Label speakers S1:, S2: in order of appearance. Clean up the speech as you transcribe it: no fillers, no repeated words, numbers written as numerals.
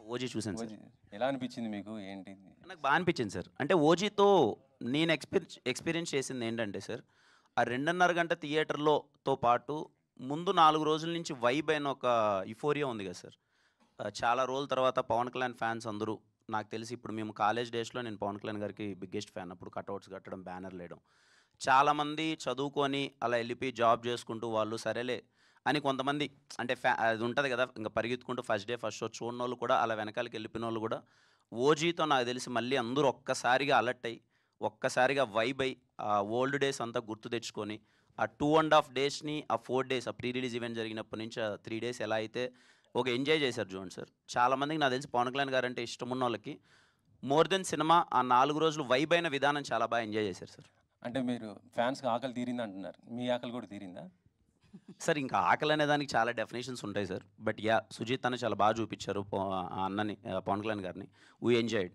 S1: OG చూసాను sir.
S2: OG ఎలా అనిపించింది మీకు? ఏంటి?
S1: నాకు బా అనిపించింది సార్. అంటే ఓజీతో నేను ఎక్స్‌పీరియన్స్ చేసింది ఏంటంటే సార్, ఆ 2:30 గంట థియేటర్‌లో పాటు ముందు 4 రోజుల నుంచి వైబ్ అయిన ఒక యుఫోరియా ఉంది కదా సార్. చాలా రోజుల తర్వాత పవన్ కళ్యాణ్ ఫ్యాన్స్ అందరూ నాకు తెలిసి ఇప్పుడు మేము కాలేజ్ డేస్‌లో నేను పవన్ కళ్యాణ్ గారికి బిగ్గెస్ట్ ఫ్యాన్. అప్పుడు కటౌట్స్ కట్టడం, బ్యానర్‌లేయడం. చాలామంది చదువుకొని అలా ఎళ్ళిపోయి జాబ్ చేసుకుంటూ వాళ్ళు సరేలే అని కొంతమంది అంటే అది ఉంటది కదా! ఇంక పరిగెత్తుకుంటూ ఫస్ట్ డే, ఫస్ట్ షో చూడనోళ్ళు కూడా అలా వెనకాలకి వెళ్ళిపోయినోళ్ళు కూడా ఓజీతో నాకు తెలిసి మళ్ళీ అందరూ ఒక్కసారిగా అలర్ట్ అయ్యి, ఒక్కసారిగా వైబ్ అయ్యి, ఆ ఓల్డ్ డేస్ అంతా గుర్తు తెచ్చుకొని, ఆ 2½ డేస్‌ని, ఆ 4 డేస్ ఆ ప్రీ రిలీజ్ ఈవెంట్ జరిగినప్పటి నుంచి ఆ 3 డేస్ ఎలా అయితే ఒక ఎంజాయ్ చేశారు చూడండి సార్. చాలామందికి నాకు తెలిసి పవన్ కళ్యాణ్ గారంటే ఇష్టమున్నోళ్ళకి మోర్ దెన్ సినిమా ఆ 4 రోజులు వైబ్ అయిన విధానం చాలా బాగా ఎంజాయ్ చేశారు సార్.
S2: అంటే మీరు ఫ్యాన్స్‌కి ఆకలి తీరిందంటున్నారు. మీ ఆకలి కూడా తీరిందా?
S1: సార్ ఇంకా ఆకలనే దానికి చాలా డెఫినిషన్స్ ఉంటాయి సార్. But yeah! సుజీత్ అన్న చాలా బాగా చూపిచ్చారు ఆ అన్నని పవన్ కళ్యాణ్ గారిని. We enjoyed.